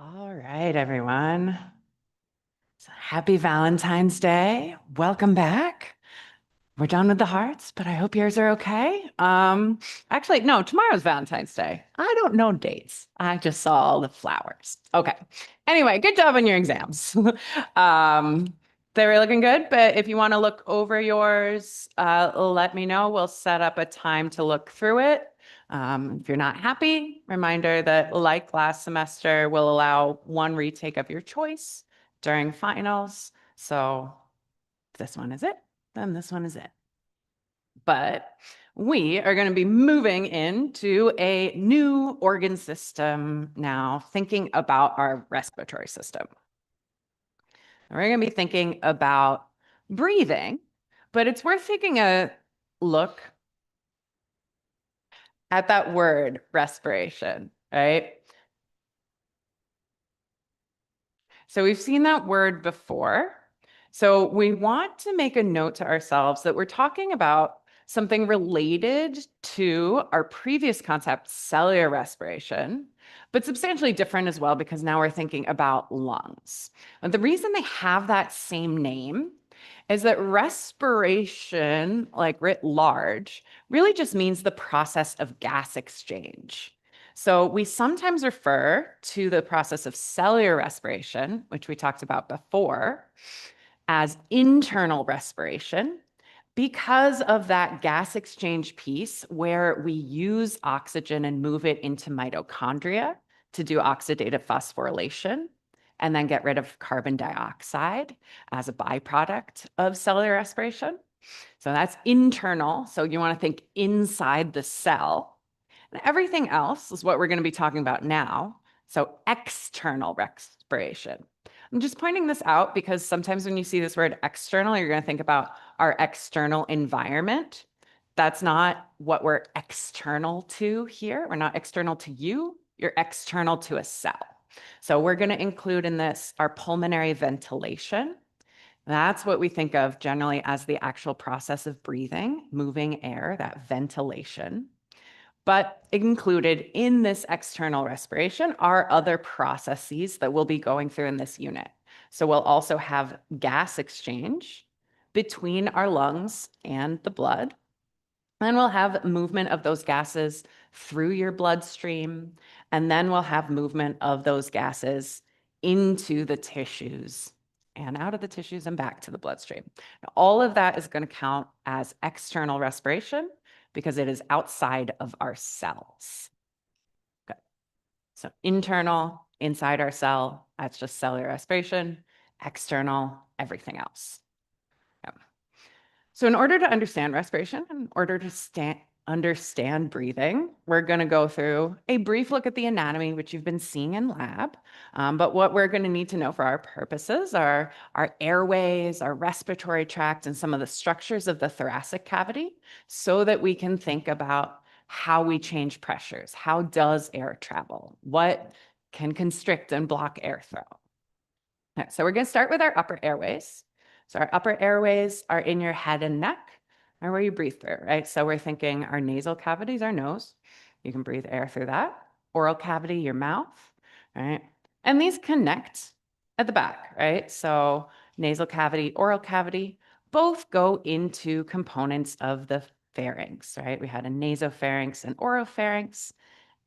All right, everyone. So happy Valentine's Day. Welcome back. We're done with the hearts, but I hope yours are okay. Actually, no, tomorrow's Valentine's Day. I don't know dates. I just saw all the flowers. Okay. Anyway, good job on your exams. Um, they were looking good, but if you want to look over yours, let me know. We'll set up a time to look through it. If you're not happy, reminder that like last semester, we'll allow one retake of your choice during finals. So if this one is it, then this one is it. But we are going to be moving into a new organ system now, thinking about our respiratory system. We're going to be thinking about breathing, but it's worth taking a look at that word respiration, right? So we've seen that word before. So we want to make a note to ourselves that we're talking about something related to our previous concept, cellular respiration, but substantially different as well, because now we're thinking about lungs. And the reason they have that same name is that respiration, like writ large, really just means the process of gas exchange. So we sometimes refer to the process of cellular respiration, which we talked about before, as internal respiration because of that gas exchange piece where we use oxygen and move it into mitochondria to do oxidative phosphorylation and then get rid of carbon dioxide as a byproduct of cellular respiration. So that's internal. So you want to think inside the cell. And everything else is what we're going to be talking about now. So external respiration. I'm just pointing this out because sometimes when you see this word external, you're going to think about our external environment. That's not what we're external to here. We're not external to you. You're external to a cell. So we're going to include in this our pulmonary ventilation. That's what we think of generally as the actual process of breathing, moving air, that ventilation. But included in this external respiration are other processes that we'll be going through in this unit. So we'll also have gas exchange between our lungs and the blood. And we'll have movement of those gases through your bloodstream. And then we'll have movement of those gases into the tissues and out of the tissues and back to the bloodstream. Now, all of that is going to count as external respiration because it is outside of our cells. Good. So internal, inside our cell, that's just cellular respiration. External, everything else. Yeah. So in order to understand respiration, in order to understand breathing, we're going to go through a brief look at the anatomy, which you've been seeing in lab. But what we're going to need to know for our purposes are our airways, our respiratory tract, and some of the structures of the thoracic cavity so that we can think about how we change pressures. How does air travel? What can constrict and block airflow? Okay, so we're going to start with our upper airways. So our upper airways are in your head and neck, or where you breathe through, right? So we're thinking our nasal cavity is our nose. You can breathe air through that. Oral cavity, your mouth, right? And these connect at the back, right? So nasal cavity, oral cavity, both go into components of the pharynx, right? We had a nasopharynx and oropharynx,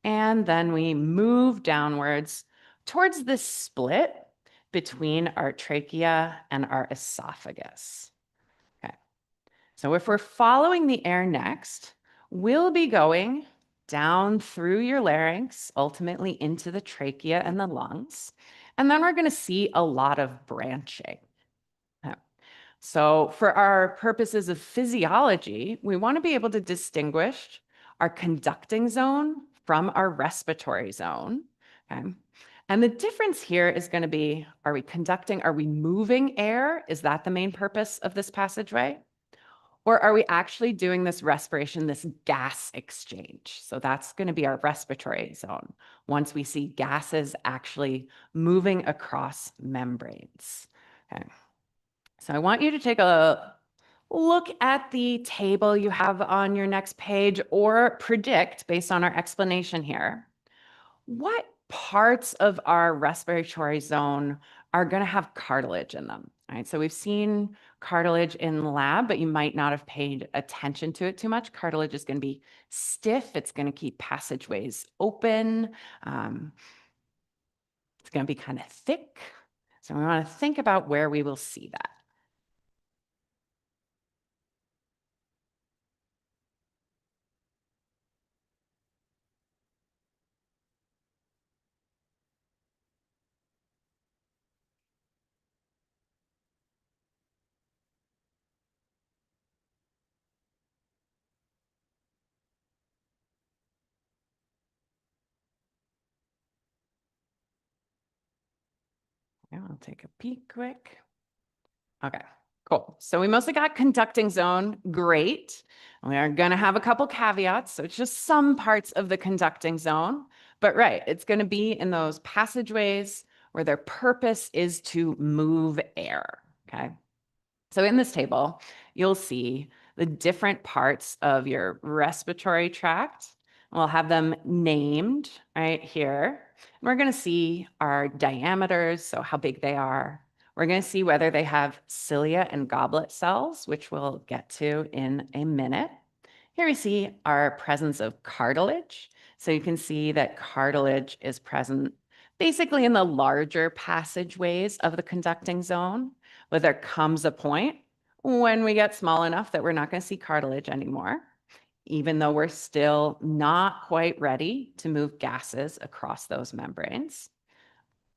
and then we move downwards towards this split between our trachea and our esophagus. Okay. So if we're following the air next, we'll be going down through your larynx, ultimately into the trachea and the lungs. And then we're going to see a lot of branching. Okay. So for our purposes of physiology, we want to be able to distinguish our conducting zone from our respiratory zone. Okay. And the difference here is going to be, are we conducting, are we moving air? Is that the main purpose of this passageway? Or are we actually doing this respiration, this gas exchange? So that's going to be our respiratory zone once we see gases actually moving across membranes. Okay. So I want you to take a look at the table you have on your next page or predict based on our explanation here. What parts of our respiratory zone are going to have cartilage in them. Right? So we've seen cartilage in the lab, but you might not have paid attention to it too much. Cartilage is going to be stiff. It's going to keep passageways open. It's going to be kind of thick. So we want to think about where we will see that. Yeah, I'll take a peek quick. Okay, cool. So we mostly got conducting zone. Great. We are going to have a couple caveats. So it's just some parts of the conducting zone. But right, it's going to be in those passageways where their purpose is to move air. Okay. So in this table, you'll see the different parts of your respiratory tract. We'll have them named right here. And we're going to see our diameters, so how big they are. We're going to see whether they have cilia and goblet cells, which we'll get to in a minute. Here we see our presence of cartilage. So you can see that cartilage is present basically in the larger passageways of the conducting zone, but there comes a point when we get small enough that we're not going to see cartilage anymore, even though we're still not quite ready to move gases across those membranes.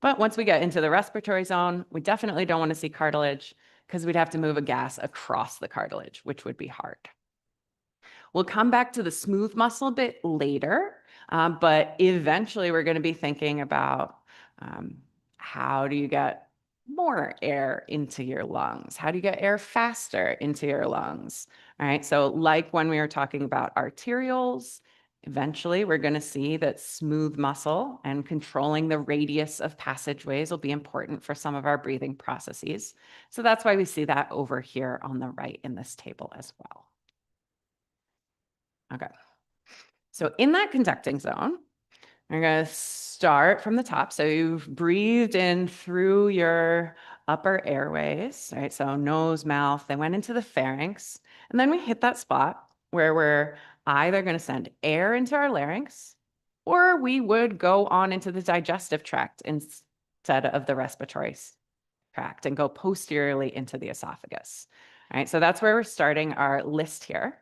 But once we get into the respiratory zone, we definitely don't want to see cartilage because we'd have to move a gas across the cartilage, which would be hard. We'll come back to the smooth muscle bit later, but eventually we're going to be thinking about how do you get more air into your lungs? How do you get air faster into your lungs? All right, so like when we were talking about arterioles, eventually we're going to see that smooth muscle and controlling the radius of passageways will be important for some of our breathing processes. So that's why we see that over here on the right in this table as well. Okay. So in that conducting zone, we're going to start from the top. So you've breathed in through your upper airways, right? So nose, mouth, they went into the pharynx. And then we hit that spot where we're either going to send air into our larynx or we would go on into the digestive tract instead of the respiratory tract and go posteriorly into the esophagus. All right, so that's where we're starting our list here.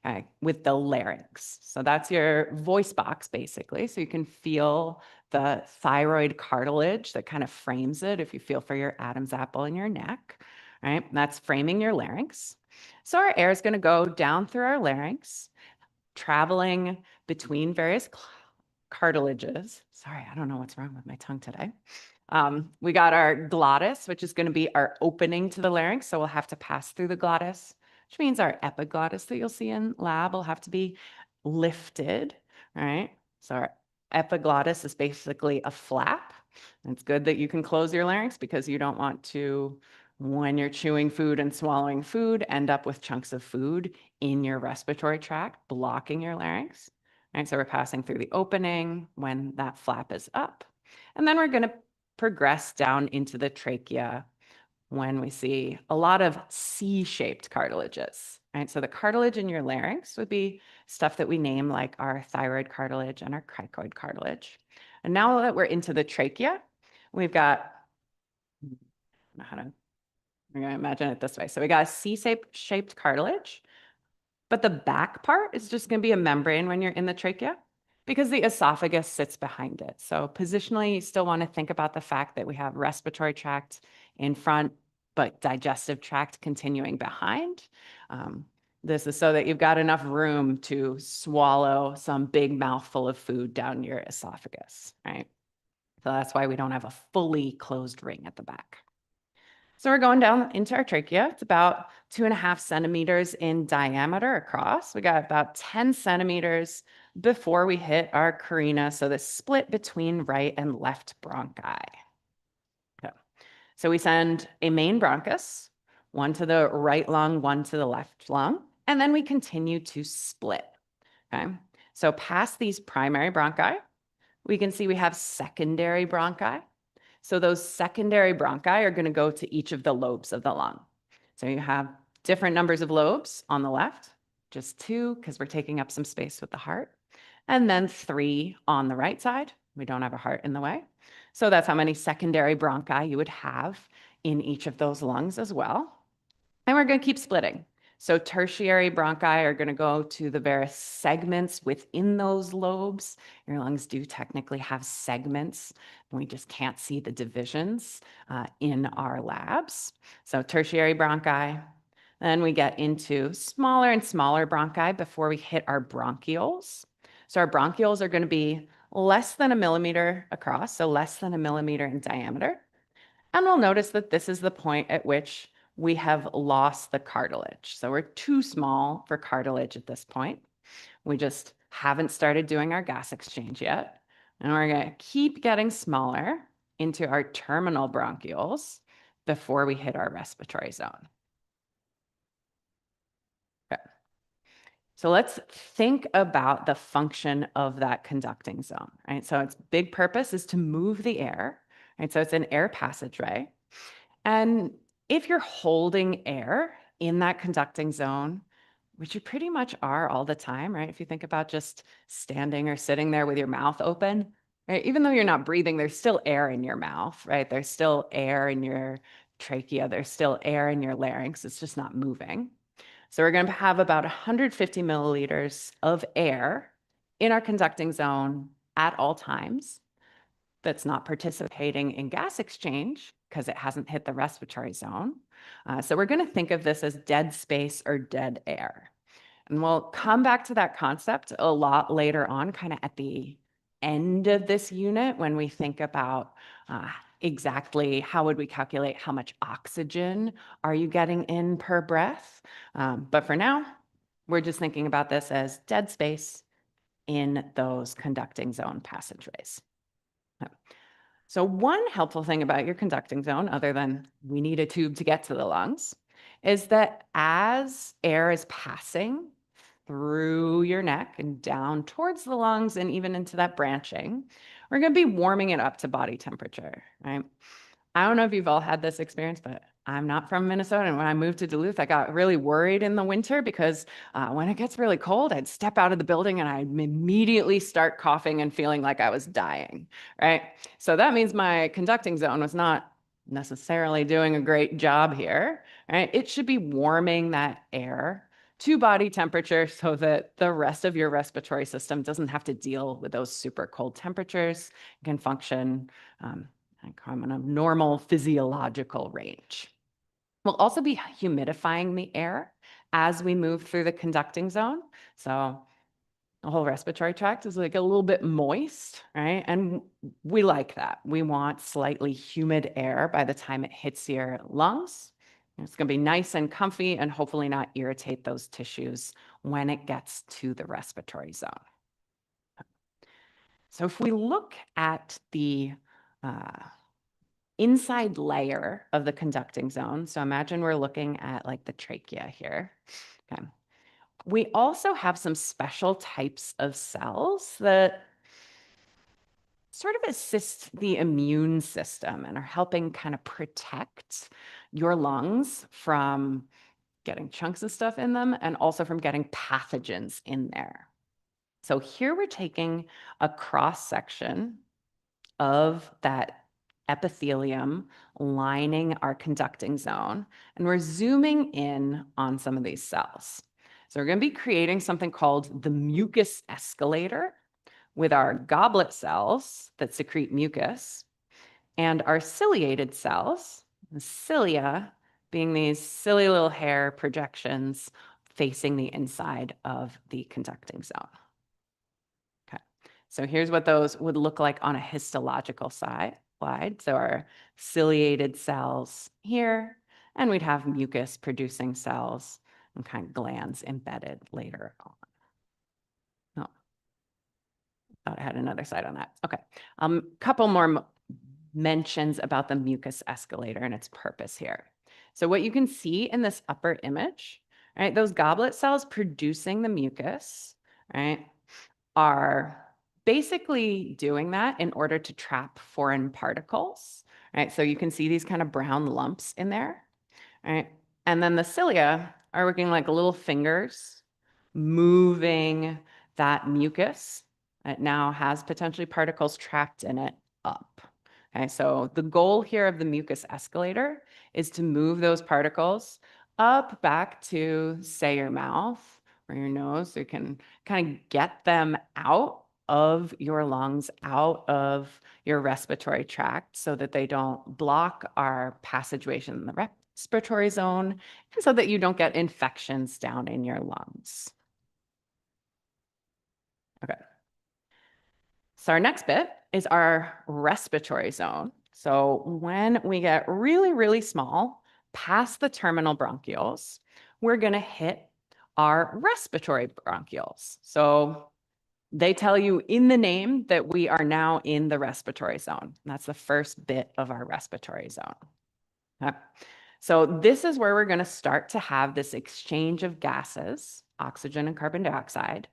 Okay, with the larynx. So that's your voice box, basically. So you can feel the thyroid cartilage that kind of frames it if you feel for your Adam's apple in your neck, right? That's framing your larynx. So our air is going to go down through our larynx, traveling between various cartilages. Sorry, I don't know what's wrong with my tongue today. We got our glottis, which is going to be our opening to the larynx. So we'll have to pass through the glottis, which means our epiglottis that you'll see in lab will have to be lifted, right? So our epiglottis is basically a flap. It's good that you can close your larynx because you don't want to, when you're chewing food and swallowing food, end up with chunks of food in your respiratory tract, blocking your larynx. Right, so we're passing through the opening when that flap is up. And then we're going to progress down into the trachea when we see a lot of C-shaped cartilages, right? So the cartilage in your larynx would be stuff that we name like our thyroid cartilage and our cricoid cartilage. And now that we're into the trachea, we've got, I don't know how to, we're going to imagine it this way. So we got a C-shaped cartilage, but the back part is just going to be a membrane when you're in the trachea because the esophagus sits behind it. So positionally, you still want to think about the fact that we have respiratory tract in front, but digestive tract continuing behind. This is so that you've got enough room to swallow some big mouthful of food down your esophagus, right? So that's why we don't have a fully closed ring at the back. So we're going down into our trachea. It's about 2.5 centimeters in diameter across. We got about 10 centimeters before we hit our carina. So the split between right and left bronchi. Okay. So we send a main bronchus, one to the right lung, one to the left lung, and then we continue to split. Okay. So past these primary bronchi, we can see we have secondary bronchi. So those secondary bronchi are going to go to each of the lobes of the lung. So you have different numbers of lobes on the left, just 2 because we're taking up some space with the heart, and then 3 on the right side. We don't have a heart in the way. So that's how many secondary bronchi you would have in each of those lungs as well. And we're going to keep splitting. So tertiary bronchi are going to go to the various segments within those lobes. Your lungs do technically have segments. We just can't see the divisions in our labs. So tertiary bronchi. Then we get into smaller and smaller bronchi before we hit our bronchioles. So our bronchioles are going to be less than 1 millimeter across, so less than 1 millimeter in diameter. And we'll notice that this is the point at which we have lost the cartilage. So we're too small for cartilage at this point. We just haven't started doing our gas exchange yet. And we're going to keep getting smaller into our terminal bronchioles before we hit our respiratory zone. Okay. So let's think about the function of that conducting zone, right? So its big purpose is to move the air, right? So it's an air passageway. And if you're holding air in that conducting zone, which you pretty much are all the time, right? If you think about just standing or sitting there with your mouth open, right? Even though you're not breathing, there's still air in your mouth, right? There's still air in your trachea. There's still air in your larynx. It's just not moving. So we're going to have about 150 milliliters of air in our conducting zone at all times that's not participating in gas exchange because it hasn't hit the respiratory zone. So we're going to think of this as dead space or dead air. And we'll come back to that concept a lot later on, kind of at the end of this unit when we think about exactly how would we calculate how much oxygen are you getting in per breath. But for now, we're just thinking about this as dead space in those conducting zone passageways. So one helpful thing about your conducting zone, other than we need a tube to get to the lungs, is that as air is passing through your neck and down towards the lungs and even into that branching, we're going to be warming it up to body temperature, right? I don't know if you've all had this experience, but I'm not from Minnesota. And when I moved to Duluth, I got really worried in the winter because when it gets really cold, I'd step out of the building and I'd immediately start coughing and feeling like I was dying, right? So that means my conducting zone was not necessarily doing a great job here, right? It should be warming that air to body temperature so that the rest of your respiratory system doesn't have to deal with those super cold temperatures, can function in a normal physiological range. We'll also be humidifying the air as we move through the conducting zone. So the whole respiratory tract is like a little bit moist, right? And we like that. We want slightly humid air by the time it hits your lungs. It's going to be nice and comfy and hopefully not irritate those tissues when it gets to the respiratory zone. So if we look at the inside layer of the conducting zone, so imagine we're looking at like the trachea here. Okay. We also have some special types of cells that sort of assist the immune system and are helping kind of protect your lungs from getting chunks of stuff in them and also from getting pathogens in there. So here we're taking a cross section of that epithelium lining our conducting zone, and we're zooming in on some of these cells. So we're going to be creating something called the mucus escalator with our goblet cells that secrete mucus and our ciliated cells, the cilia being these silly little hair projections facing the inside of the conducting zone. Okay, so here's what those would look like on a histological slide. So our ciliated cells here, and we'd have mucus producing cells and kind of glands embedded later on. Oh, thought I had another slide on that. Okay, couple more mentions about the mucus escalator and its purpose here. So what you can see in this upper image, right, those goblet cells producing the mucus, right, are basically doing that in order to trap foreign particles, right? So you can see these kind of brown lumps in there, right? And then the cilia are working like little fingers, moving that mucus that now has potentially particles trapped in it up. Okay, so the goal here of the mucus escalator is to move those particles up back to, say, your mouth or your nose, so you can kind of get them out of your lungs, out of your respiratory tract, so that they don't block our passageways in the respiratory zone, and so that you don't get infections down in your lungs. Okay. So our next bit is our respiratory zone. So when we get really, really small, past the terminal bronchioles, we're going to hit our respiratory bronchioles. So they tell you in the name that we are now in the respiratory zone. That's the first bit of our respiratory zone. Okay. So this is where we're going to start to have this exchange of gases, oxygen and carbon dioxide,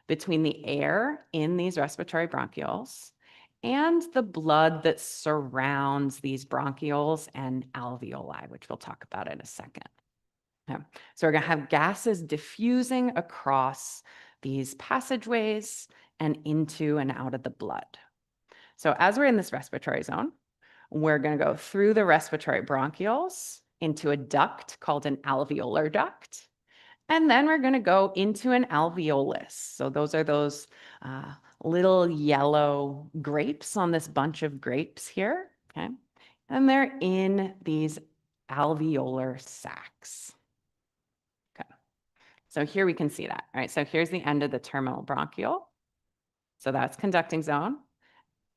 between the air in these respiratory bronchioles and the blood that surrounds these bronchioles and alveoli, which we'll talk about in a second. Okay. So we're going to have gases diffusing across these passageways and into and out of the blood. So as we're in this respiratory zone, we're going to go through the respiratory bronchioles into a duct called an alveolar duct. And then we're going to go into an alveolus. So those are those little yellow grapes on this bunch of grapes here. Okay. And they're in these alveolar sacs. Okay. So here we can see that, right? So here's the end of the terminal bronchiole. So that's conducting zone.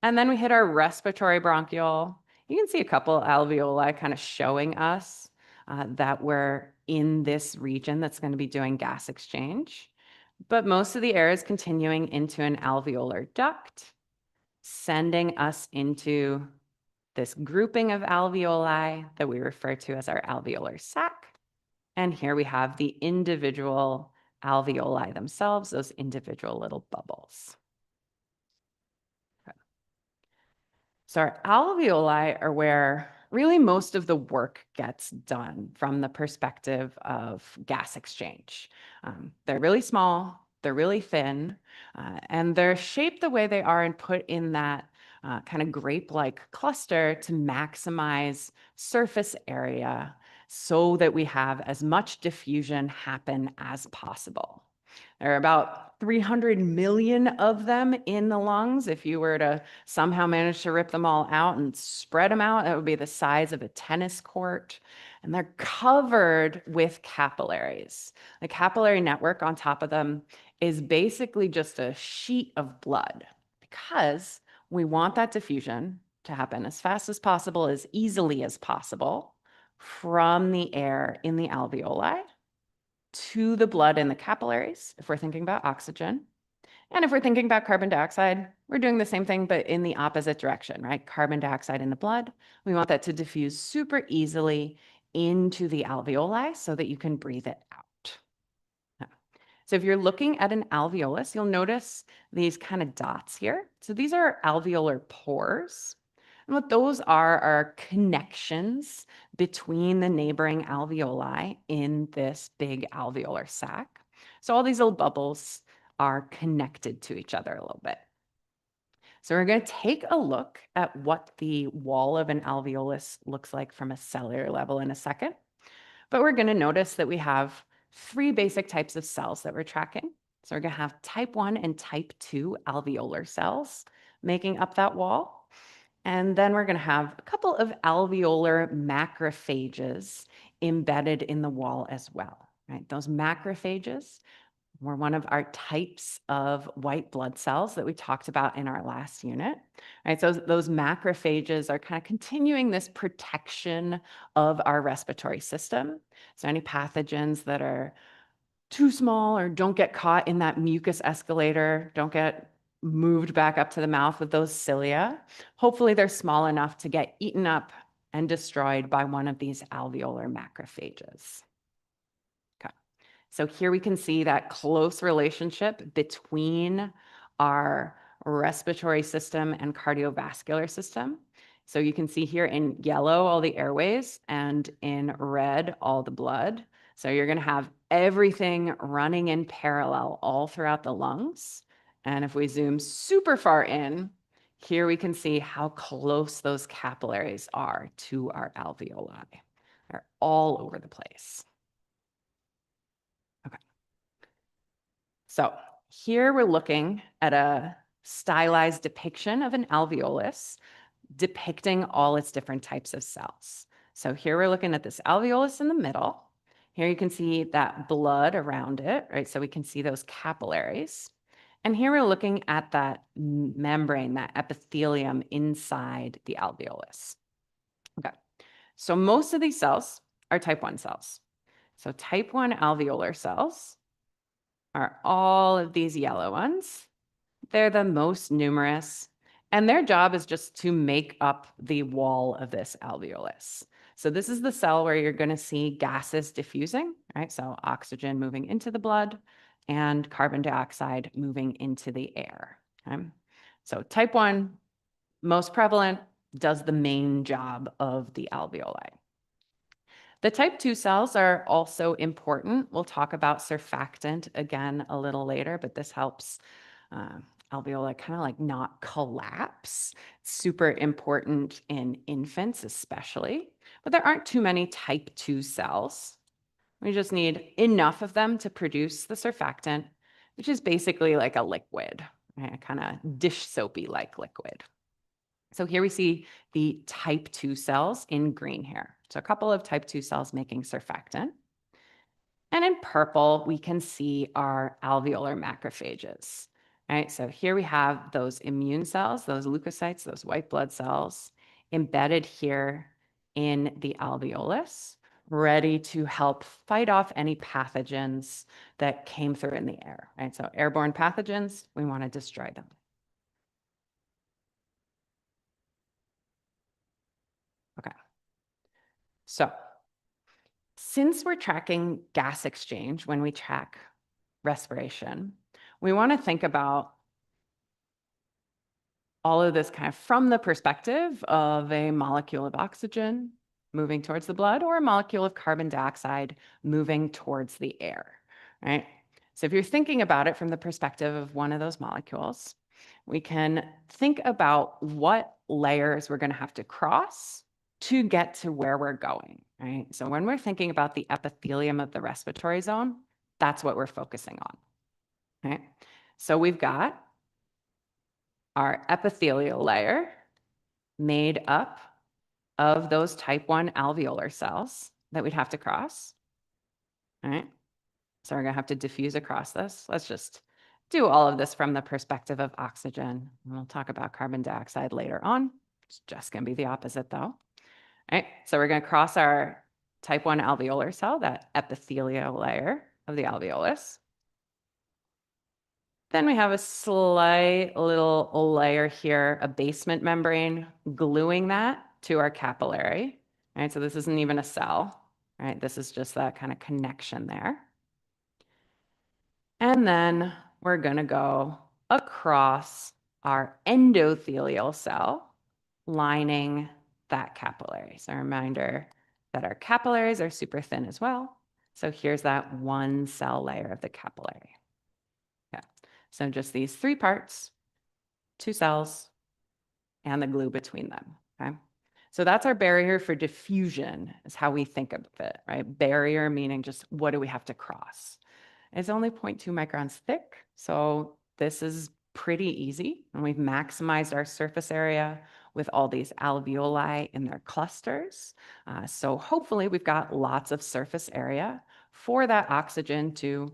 And then we hit our respiratory bronchiole. You can see a couple alveoli kind of showing us that we're in this region that's going to be doing gas exchange. But most of the air is continuing into an alveolar duct, sending us into this grouping of alveoli that we refer to as our alveolar sac. And here we have the individual alveoli themselves, those individual little bubbles. So our alveoli are where really most of the work gets done from the perspective of gas exchange. They're really small, they're really thin, and they're shaped the way they are and put in that kind of grape-like cluster to maximize surface area so that we have as much diffusion happen as possible. There are about 300 million of them in the lungs. If you were to somehow manage to rip them all out and spread them out, that would be the size of a tennis court. And they're covered with capillaries. The capillary network on top of them is basically just a sheet of blood, because we want that diffusion to happen as fast as possible, as easily as possible, from the air in the alveoli to the blood in the capillaries, if we're thinking about oxygen. And if we're thinking about carbon dioxide, we're doing the same thing, but in the opposite direction, right? Carbon dioxide in the blood, we want that to diffuse super easily into the alveoli so that you can breathe it out. So if you're looking at an alveolus, you'll notice these kind of dots here. So these are alveolar pores. And what those are connections between the neighboring alveoli in this big alveolar sac. So all these little bubbles are connected to each other a little bit. So we're going to take a look at what the wall of an alveolus looks like from a cellular level in a second. But we're going to notice that we have three basic types of cells that we're tracking. So we're going to have type 1 and type 2 alveolar cells making up that wall. And then we're going to have a couple of alveolar macrophages embedded in the wall as well, right? Those macrophages were one of our types of white blood cells that we talked about in our last unit, right? So those macrophages are kind of continuing this protection of our respiratory system. So any pathogens that are too small or don't get caught in that mucus escalator, don't get moved back up to the mouth with those cilia. Hopefully they're small enough to get eaten up and destroyed by one of these alveolar macrophages. Okay. So here we can see that close relationship between our respiratory system and cardiovascular system. So you can see here in yellow, all the airways, and in red, all the blood. So you're going to have everything running in parallel all throughout the lungs. And if we zoom super far in, here we can see how close those capillaries are to our alveoli. They're all over the place. Okay. So here we're looking at a stylized depiction of an alveolus depicting all its different types of cells. So here we're looking at this alveolus in the middle. Here you can see that blood around it, right? So we can see those capillaries. And here we're looking at that membrane, that epithelium inside the alveolus. Okay, so most of these cells are type 1 cells. So type 1 alveolar cells are all of these yellow ones. They're the most numerous, and their job is just to make up the wall of this alveolus. So this is the cell where you're going to see gases diffusing, right? So oxygen moving into the blood and carbon dioxide moving into the air. Okay? So type 1, most prevalent, does the main job of the alveoli. The type 2 cells are also important. We'll talk about surfactant again a little later, but this helps alveoli kind of like not collapse. It's super important in infants especially, but there aren't too many type 2 cells. We just need enough of them to produce the surfactant, which is basically like a liquid, right? Kind of dish soapy like liquid. So here we see the type 2 cells in green here. So a couple of type 2 cells making surfactant. And in purple, we can see our alveolar macrophages, right? So here we have those immune cells, those leukocytes, those white blood cells embedded here in the alveolus, ready to help fight off any pathogens that came through in the air, right? So airborne pathogens, we want to destroy them. Okay. So since we're tracking gas exchange when we track respiration, we want to think about all of this kind of from the perspective of a molecule of oxygen moving towards the blood or a molecule of carbon dioxide moving towards the air, right? So if you're thinking about it from the perspective of one of those molecules, we can think about what layers we're going to have to cross to get to where we're going, right? So when we're thinking about the epithelium of the respiratory zone, that's what we're focusing on, right? So we've got our epithelial layer made up of those type 1 alveolar cells that we'd have to cross. All right. So we're going to have to diffuse across this. Let's just do all of this from the perspective of oxygen. We'll talk about carbon dioxide later on. It's just going to be the opposite though. All right. So we're going to cross our type 1 alveolar cell, that epithelial layer of the alveolus. Then we have a slight little layer here, a basement membrane, gluing that to our capillary, right? So this isn't even a cell, right? This is just that kind of connection there. And then we're going to go across our endothelial cell, lining that capillary. So a reminder that our capillaries are super thin as well. So here's that one cell layer of the capillary. Yeah. So just these 3 parts, 2 cells, and the glue between them, okay? So that's our barrier for diffusion is how we think of it, right? Barrier meaning just what do we have to cross? It's only 0.2 microns thick, so this is pretty easy, and we've maximized our surface area with all these alveoli in their clusters. So hopefully we've got lots of surface area for that oxygen to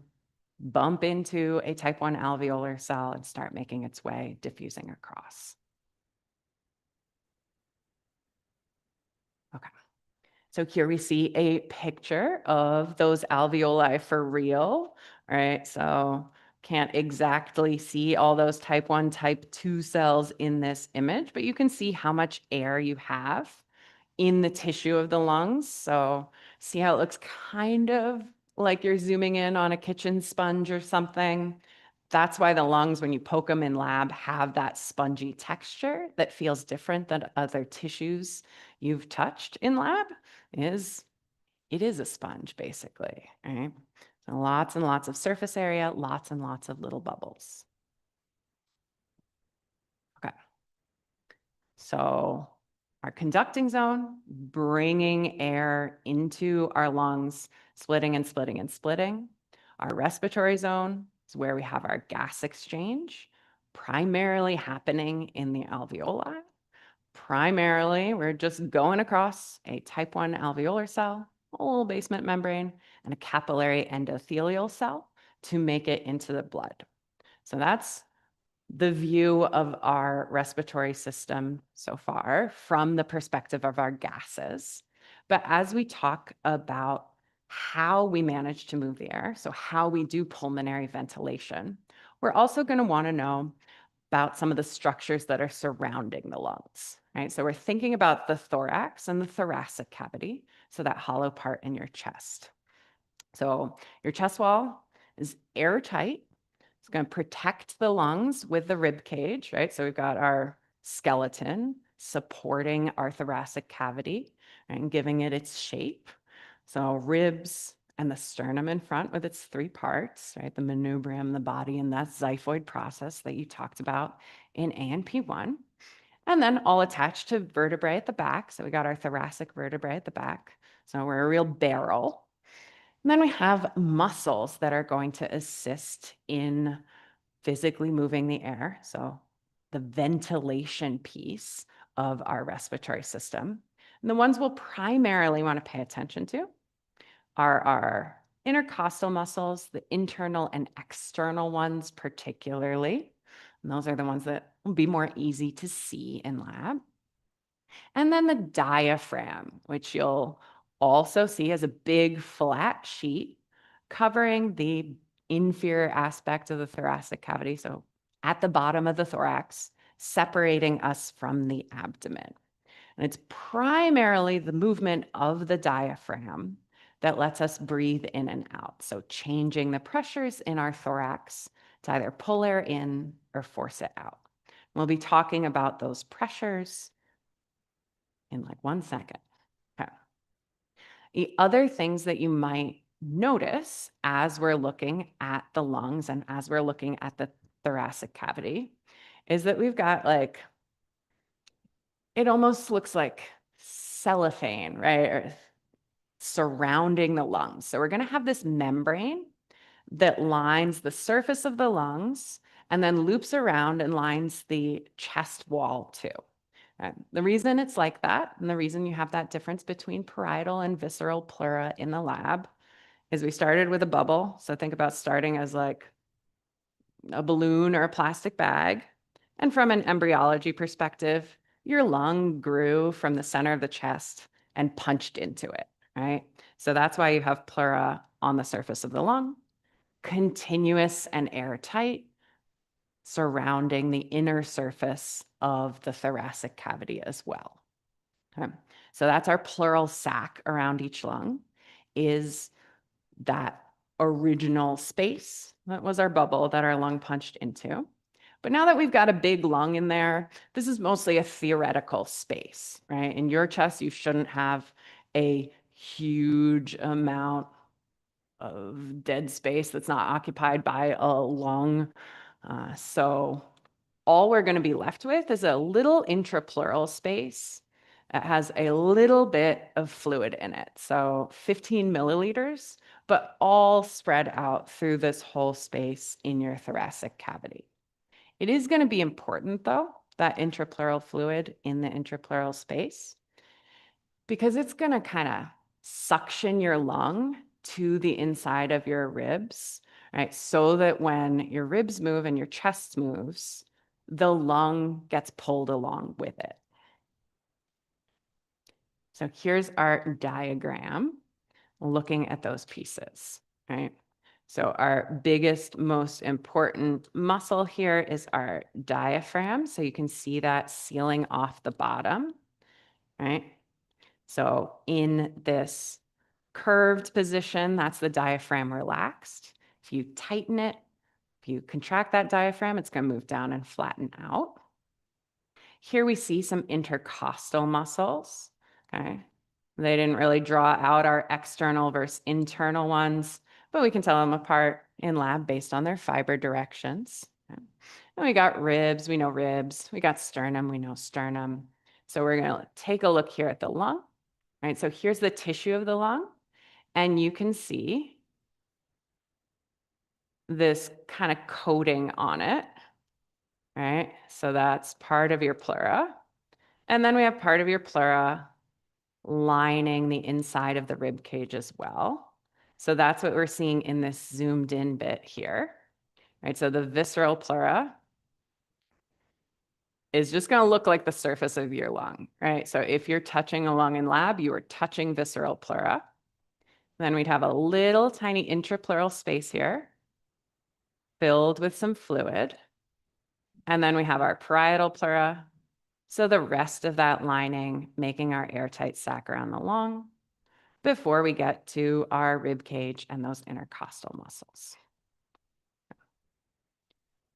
bump into a type 1 alveolar cell and start making its way diffusing across. Okay. So here we see a picture of those alveoli for real, right? So can't exactly see all those type 1, type 2 cells in this image, but you can see how much air you have in the tissue of the lungs. So see how it looks kind of like you're zooming in on a kitchen sponge or something. That's why the lungs, when you poke them in lab, have that spongy texture that feels different than other tissues you've touched in lab. It is a sponge, basically, right? So lots and lots of surface area, lots and lots of little bubbles. Okay. So our conducting zone, bringing air into our lungs, splitting and splitting and splitting. Our respiratory zone is where we have our gas exchange, primarily happening in the alveoli. Primarily, we're just going across a type 1 alveolar cell, a little basement membrane, and a capillary endothelial cell to make it into the blood. So that's the view of our respiratory system so far from the perspective of our gases. But as we talk about how we manage to move the air, so how we do pulmonary ventilation, we're also going to want to know about some of the structures that are surrounding the lungs, right? So we're thinking about the thorax and the thoracic cavity, so that hollow part in your chest. So your chest wall is airtight. It's going to protect the lungs with the rib cage, right? So we've got our skeleton supporting our thoracic cavity, right, and giving it its shape. So ribs and the sternum in front with its three parts, right? The manubrium, the body, and that xiphoid process that you talked about in A&P 1. And then all attached to vertebrae at the back. So we got our thoracic vertebrae at the back. So we're a real barrel. And then we have muscles that are going to assist in physically moving the air. So the ventilation piece of our respiratory system. And the ones we'll primarily want to pay attention to are our intercostal muscles, the internal and external ones particularly. And those are the ones that will be more easy to see in lab. And then the diaphragm, which you'll also see as a big flat sheet covering the inferior aspect of the thoracic cavity. So at the bottom of the thorax, separating us from the abdomen. And it's primarily the movement of the diaphragm that lets us breathe in and out. So changing the pressures in our thorax to either pull air in or force it out. We'll be talking about those pressures in like 1 second. Okay. The other things that you might notice as we're looking at the lungs and as we're looking at the thoracic cavity is that we've got like, it almost looks like cellophane, right? Or surrounding the lungs. So we're going to have this membrane that lines the surface of the lungs and then loops around and lines the chest wall too. The reason it's like that, and the reason you have that difference between parietal and visceral pleura in the lab, is we started with a bubble. So think about starting as like a balloon or a plastic bag. And from an embryology perspective, your lung grew from the center of the chest and punched into it, right? So that's why you have pleura on the surface of the lung, continuous and airtight, surrounding the inner surface of the thoracic cavity as well. Okay. So that's our pleural sac around each lung, is that original space that was our bubble that our lung punched into. But now that we've got a big lung in there, this is mostly a theoretical space, right? In your chest, you shouldn't have a huge amount of dead space that's not occupied by a lung. So all we're going to be left with is a little intrapleural space that has a little bit of fluid in it. So 15 milliliters, but all spread out through this whole space in your thoracic cavity. It is going to be important, though, that intrapleural fluid in the intrapleural space, because it's going to kind of suction your lung to the inside of your ribs, right? So that when your ribs move and your chest moves, the lung gets pulled along with it. So here's our diagram looking at those pieces, right? So our biggest, most important muscle here is our diaphragm. So you can see that sealing off the bottom, right? So in this curved position, that's the diaphragm relaxed. If you tighten it, If you contract that diaphragm, it's going to move down and flatten out. Here we see some intercostal muscles, okay? They didn't really draw out our external versus internal ones, but we can tell them apart in lab based on their fiber directions. Okay? And we got ribs, we know ribs. We got sternum, we know sternum. So we're gonna take a look here at the lung, right? So here's the tissue of the lung, and you can see this kind of coating on it, right? So that's part of your pleura. And then we have part of your pleura lining the inside of the rib cage as well. So that's what we're seeing in this zoomed in bit here, right? So the visceral pleura is just going to look like the surface of your lung, right? So if you're touching a lung in lab, you are touching visceral pleura. Then we'd have a little tiny intrapleural space here filled with some fluid. And then we have our parietal pleura. So the rest of that lining making our airtight sac around the lung before we get to our rib cage and those intercostal muscles.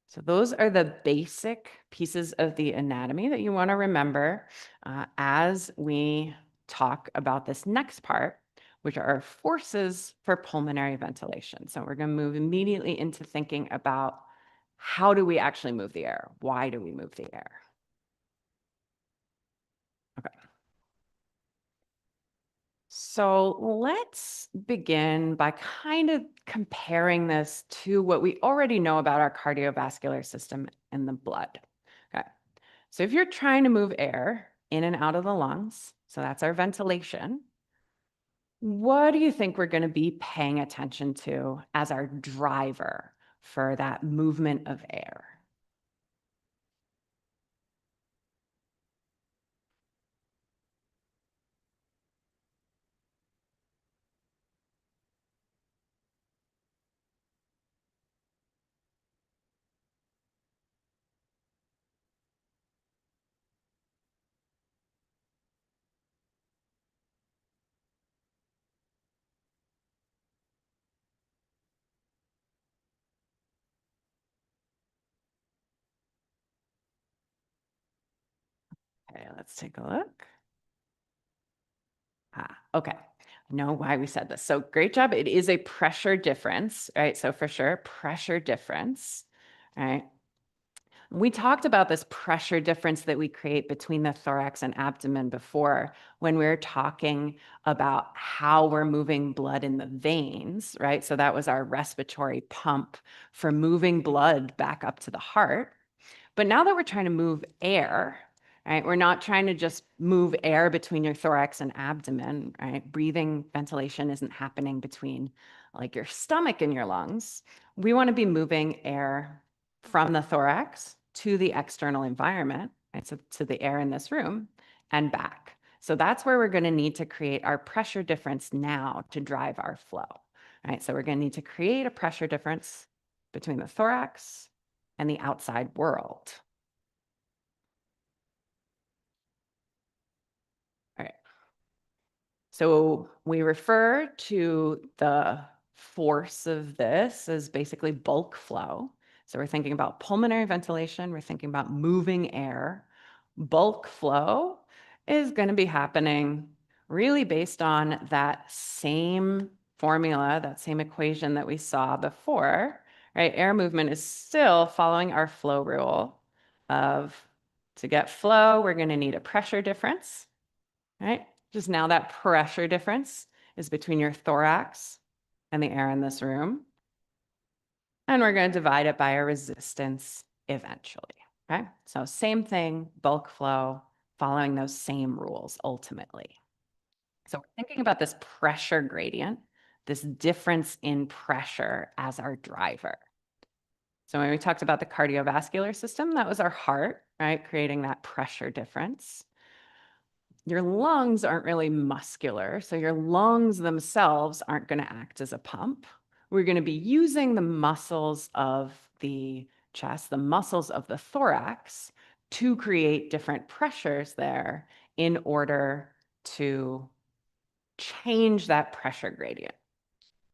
So those are the basic pieces of the anatomy that you want to remember as we talk about this next part, which are our forces for pulmonary ventilation. So we're going to move immediately into thinking about how do we actually move the air? Why do we move the air? Okay. So let's begin by kind of comparing this to what we already know about our cardiovascular system and the blood. Okay. So if you're trying to move air in and out of the lungs, so that's our ventilation, what do you think we're going to be paying attention to as our driver for that movement of air? Okay, let's take a look. Okay. I know why we said this. So great job. It is a pressure difference, right? So for sure, pressure difference, right? We talked about this pressure difference that we create between the thorax and abdomen before when we were talking about how we're moving blood in the veins, right? So that was our respiratory pump for moving blood back up to the heart. But now that we're trying to move air, right? We're not trying to just move air between your thorax and abdomen, right? Breathing, ventilation isn't happening between like your stomach and your lungs. We want to be moving air from the thorax to the external environment, right? So to the air in this room and back. So that's where we're going to need to create our pressure difference now to drive our flow, right? So we're going to need to create a pressure difference between the thorax and the outside world. All right. So we refer to the force of this as basically bulk flow. So we're thinking about pulmonary ventilation, we're thinking about moving air. Bulk flow is going to be happening really based on that same formula, that same equation that we saw before, right? Air movement is still following our flow rule of to get flow, we're going to need a pressure difference, right? Just now that pressure difference is between your thorax and the air in this room. And we're going to divide it by a resistance eventually, okay? So same thing, bulk flow, following those same rules ultimately. So we're thinking about this pressure gradient, this difference in pressure as our driver. So when we talked about the cardiovascular system, that was our heart, right? Creating that pressure difference. Your lungs aren't really muscular, so your lungs themselves aren't going to act as a pump. We're going to be using the muscles of the chest, the muscles of the thorax to create different pressures there in order to change that pressure gradient.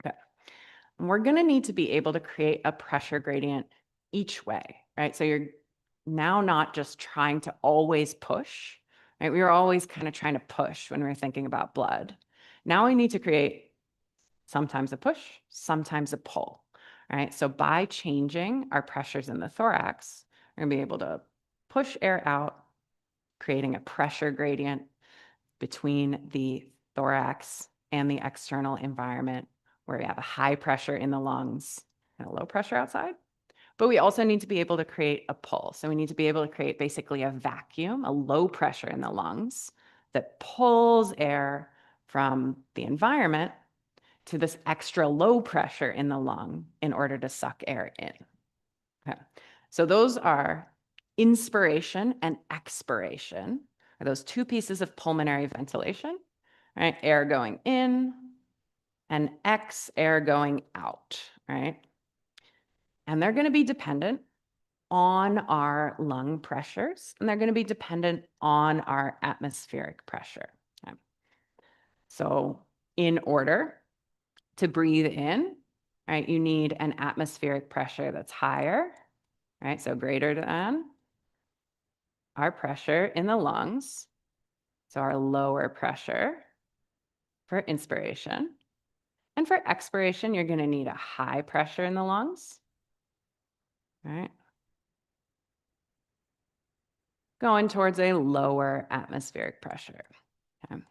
Okay. And we're going to need to be able to create a pressure gradient each way, right? So you're now not just trying to always push, right? We were always kind of trying to push when we were thinking about blood. Now we need to create sometimes a push, sometimes a pull, right? So by changing our pressures in the thorax, we're going to be able to push air out, creating a pressure gradient between the thorax and the external environment, where we have a high pressure in the lungs and a low pressure outside. But we also need to be able to create a pull. So we need to be able to create basically a vacuum, a low pressure in the lungs that pulls air from the environment to this extra low pressure in the lung in order to suck air in. Okay. So those are inspiration and expiration, are those two pieces of pulmonary ventilation, right? Air going in and air going out, right? And they're going to be dependent on our lung pressures, and they're going to be dependent on our atmospheric pressure. Okay. So in order to breathe in, right, you need an atmospheric pressure that's higher, right? So greater than our pressure in the lungs. So our lower pressure for inspiration. And for expiration, you're going to need a high pressure in the lungs, right? Going towards a lower atmospheric pressure. Okay.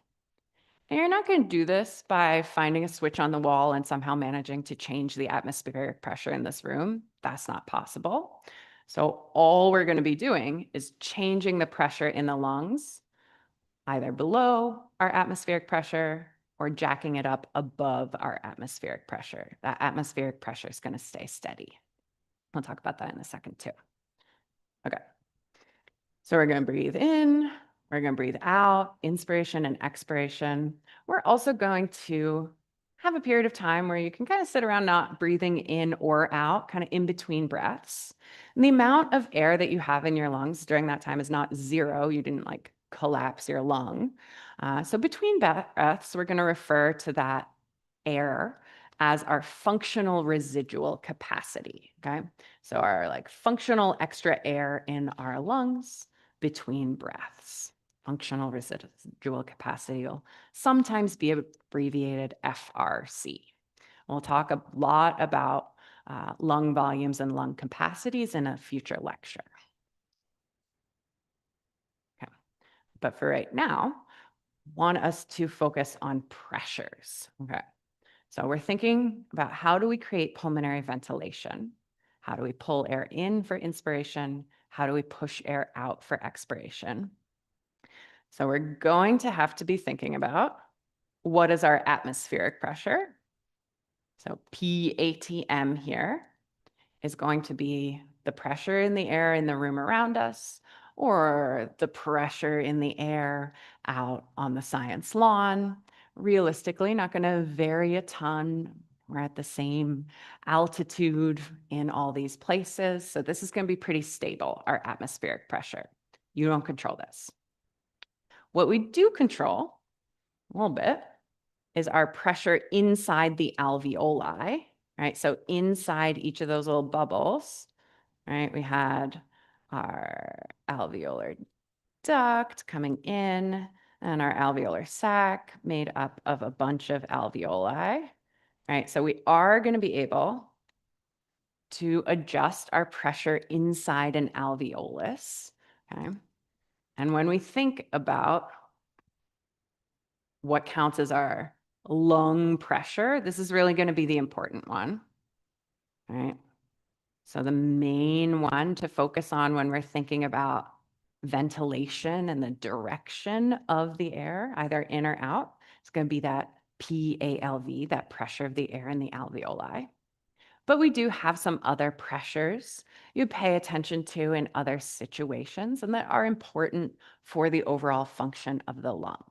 And you're not going to do this by finding a switch on the wall and somehow managing to change the atmospheric pressure in this room. That's not possible. So all we're going to be doing is changing the pressure in the lungs, either below our atmospheric pressure or jacking it up above our atmospheric pressure. That atmospheric pressure is going to stay steady. We'll talk about that in a second too. Okay. So we're going to breathe in, we're going to breathe out, inspiration and expiration. We're also going to have a period of time where you can kind of sit around not breathing in or out, kind of in between breaths. And the amount of air that you have in your lungs during that time is not zero. You didn't like collapse your lung. So between breaths, we're going to refer to that air as our functional residual capacity, okay? So our like functional extra air in our lungs between breaths. Functional residual capacity will sometimes be abbreviated FRC. We'll talk a lot about lung volumes and lung capacities in a future lecture. Okay. But for right now, want us to focus on pressures. Okay. So we're thinking about how do we create pulmonary ventilation? How do we pull air in for inspiration? How do we push air out for expiration? So we're going to have to be thinking about what is our atmospheric pressure? So PATM here is going to be the pressure in the air in the room around us, or the pressure in the air out on the science lawn. Realistically, not going to vary a ton. We're at the same altitude in all these places. So this is going to be pretty stable, our atmospheric pressure. You don't control this. What we do control a little bit is our pressure inside the alveoli, right? So inside each of those little bubbles, right, we had our alveolar duct coming in and our alveolar sac made up of a bunch of alveoli, right? So we are going to be able to adjust our pressure inside an alveolus, okay? And when we think about what counts as our lung pressure, this is really going to be the important one, right? So the main one to focus on when we're thinking about ventilation and the direction of the air, either in or out, it's going to be that PALV, that pressure of the air in the alveoli. But we do have some other pressures you pay attention to in other situations and that are important for the overall function of the lung.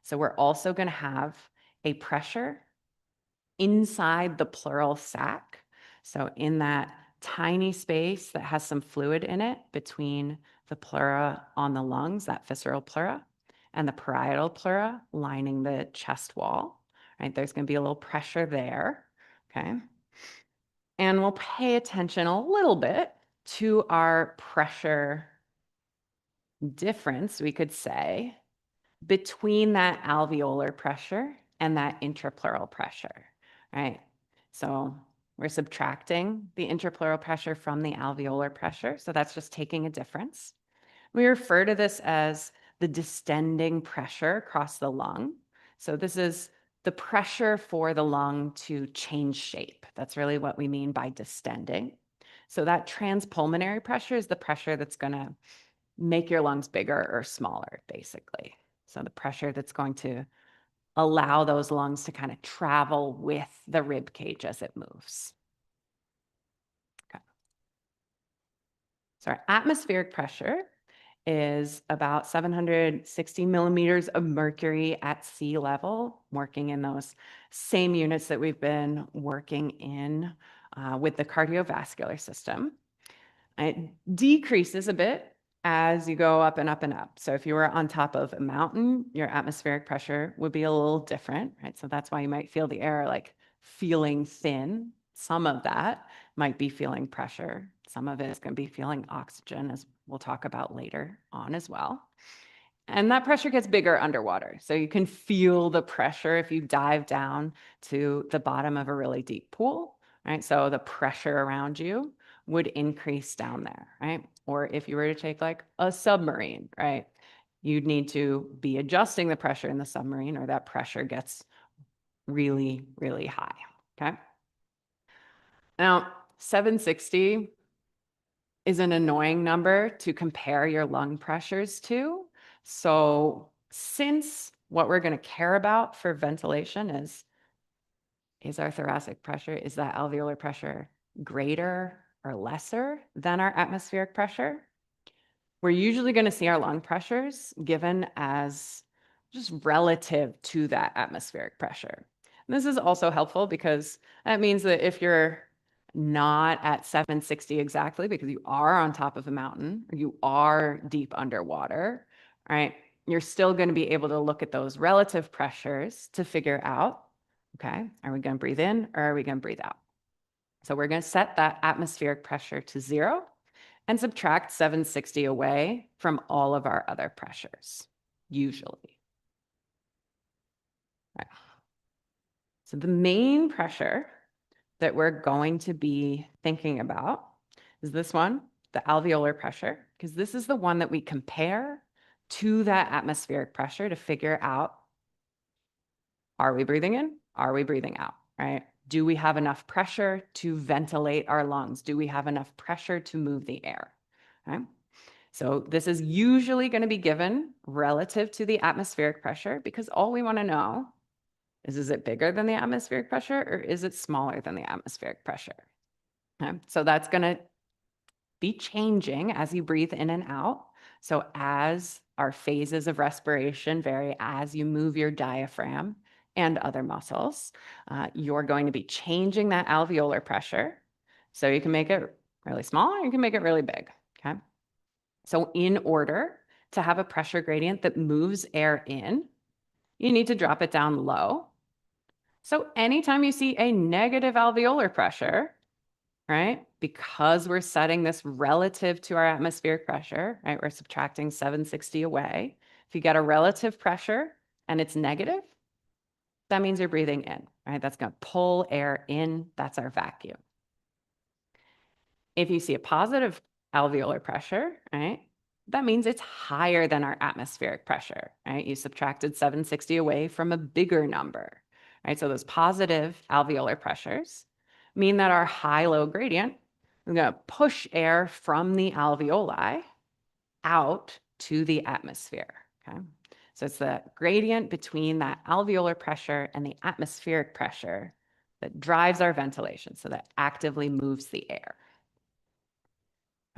So we're also going to have a pressure inside the pleural sac. So in that tiny space that has some fluid in it between the pleura on the lungs, that visceral pleura, and the parietal pleura lining the chest wall, right? There's going to be a little pressure there, okay? And we'll pay attention a little bit to our pressure difference, we could say, between that alveolar pressure and that intrapleural pressure, right? So we're subtracting the intrapleural pressure from the alveolar pressure. So that's just taking a difference. We refer to this as the distending pressure across the lung. So this is the pressure for the lung to change shape. That's really what we mean by distending. So that transpulmonary pressure is the pressure that's going to make your lungs bigger or smaller, basically. So the pressure that's going to allow those lungs to kind of travel with the rib cage as it moves. Okay. So our atmospheric pressure is about 760 millimeters of mercury at sea level, working in those same units that we've been working in with the cardiovascular system. It decreases a bit as you go up and up and up. So if you were on top of a mountain, your atmospheric pressure would be a little different, right? So that's why you might feel the air like feeling thin. Some of that might be feeling pressure. Some of it is going to be feeling oxygen, as we'll talk about later on as well. And that pressure gets bigger underwater. So you can feel the pressure if you dive down to the bottom of a really deep pool, right? So the pressure around you would increase down there, right? Or if you were to take like a submarine, right? You'd need to be adjusting the pressure in the submarine or that pressure gets really, really high, okay? Now, 760 is an annoying number to compare your lung pressures to. So since what we're going to care about for ventilation is our thoracic pressure, is that alveolar pressure greater or lesser than our atmospheric pressure? We're usually going to see our lung pressures given as just relative to that atmospheric pressure. And this is also helpful because that means that if you're not at 760 exactly because you are on top of a mountain or you are deep underwater, right? You're still going to be able to look at those relative pressures to figure out, okay, are we going to breathe in or are we going to breathe out? So we're going to set that atmospheric pressure to 0 and subtract 760 away from all of our other pressures, usually. Right. So the main pressure that we're going to be thinking about is this one, the alveolar pressure, because this is the one that we compare to that atmospheric pressure to figure out, are we breathing in? Are we breathing out, right? Do we have enough pressure to ventilate our lungs? Do we have enough pressure to move the air, right? So this is usually going to be given relative to the atmospheric pressure because all we want to know is it bigger than the atmospheric pressure or is it smaller than the atmospheric pressure? Okay. So that's going to be changing as you breathe in and out. So as our phases of respiration vary, as you move your diaphragm and other muscles, you're going to be changing that alveolar pressure. So you can make it really small or you can make it really big, okay? So in order to have a pressure gradient that moves air in, you need to drop it down low. So anytime you see a negative alveolar pressure, right, because we're setting this relative to our atmospheric pressure, right, we're subtracting 760 away. If you get a relative pressure and it's negative, that means you're breathing in, right? That's going to pull air in. That's our vacuum. If you see a positive alveolar pressure, right, that means it's higher than our atmospheric pressure, right? You subtracted 760 away from a bigger number, right? So those positive alveolar pressures mean that our high-low gradient is going to push air from the alveoli out to the atmosphere, okay? So it's the gradient between that alveolar pressure and the atmospheric pressure that drives our ventilation, so that actively moves the air.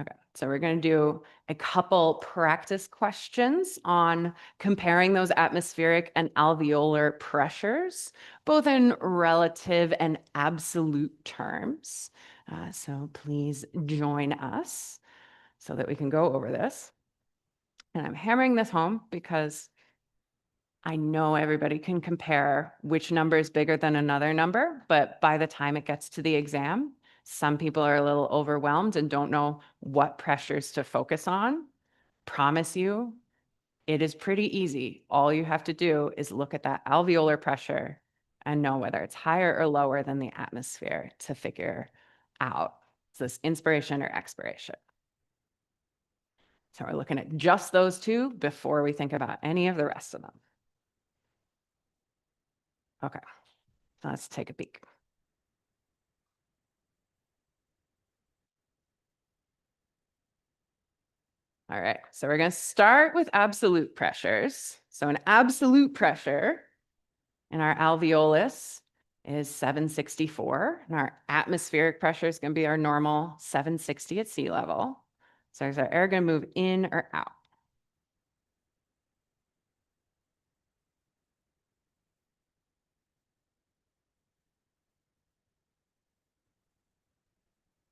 Okay, so we're going to do a couple practice questions on comparing those atmospheric and alveolar pressures, both in relative and absolute terms. So please join us so that we can go over this. And I'm hammering this home because I know everybody can compare which number is bigger than another number, but by the time it gets to the exam, Some people are a little overwhelmed and don't know what pressures to focus on. Promise you, it is pretty easy. All you have to do is look at that alveolar pressure and know whether it's higher or lower than the atmosphere to figure out, is this inspiration or expiration? So we're looking at just those two before we think about any of the rest of them. Okay, let's take a peek. All right, so we're going to start with absolute pressures. So an absolute pressure in our alveolus is 764, and our atmospheric pressure is going to be our normal 760 at sea level. So is our air going to move in or out?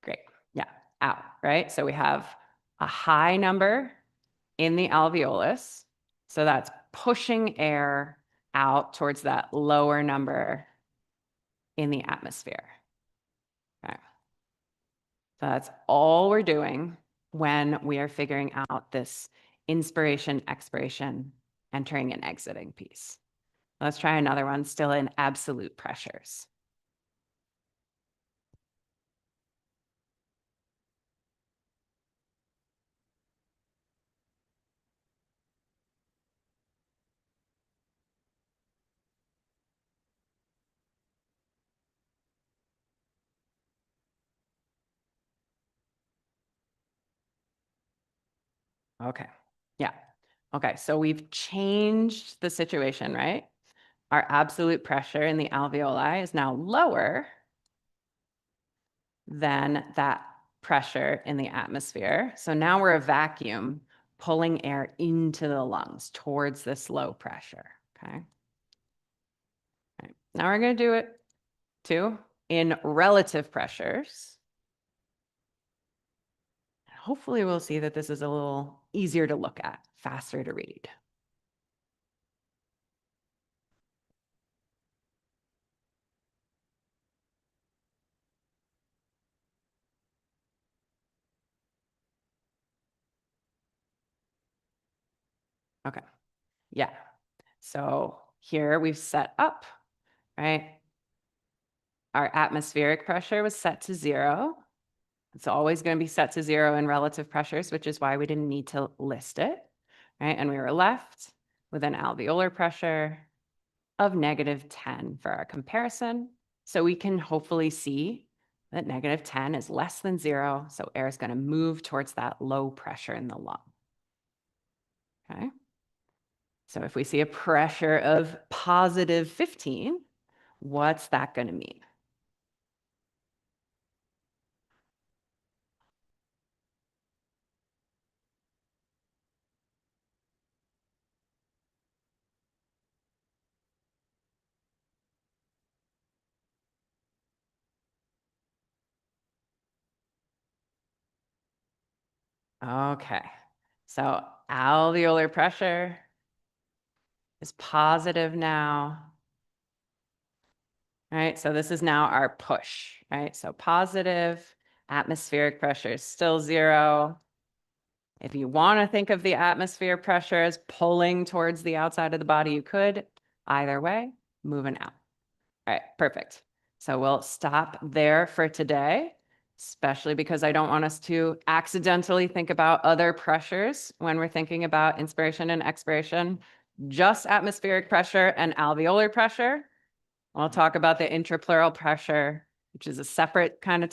Great. Yeah, out, right? So we have a high number in the alveolus. So that's pushing air out towards that lower number in the atmosphere. Okay. So that's all we're doing when we are figuring out this inspiration, expiration, entering and exiting piece. Let's try another one, still in absolute pressures. Okay, yeah. Okay, so we've changed the situation, right? Our absolute pressure in the alveoli is now lower than that pressure in the atmosphere. So now we're a vacuum pulling air into the lungs towards this low pressure, okay? Right. Now we're going to do it too in relative pressures. Hopefully we'll see that this is a little easier to look at, faster to read. Okay, yeah. So here we've set up, right? Our atmospheric pressure was set to 0. It's always going to be set to 0 in relative pressures, which is why we didn't need to list it, right? And we were left with an alveolar pressure of -10 for our comparison. So we can hopefully see that -10 is less than 0. So air is going to move towards that low pressure in the lung. Okay. So if we see a pressure of +15, what's that going to mean? Okay. So alveolar pressure is positive now. Right, so this is now our push, right? So positive, atmospheric pressure is still 0. If you want to think of the atmosphere pressure as pulling towards the outside of the body, you could. Either way, moving out. All right, perfect. So we'll stop there for today, especially because I don't want us to accidentally think about other pressures when we're thinking about inspiration and expiration, just atmospheric pressure and alveolar pressure. I'll talk about the intrapleural pressure, which is a separate kind of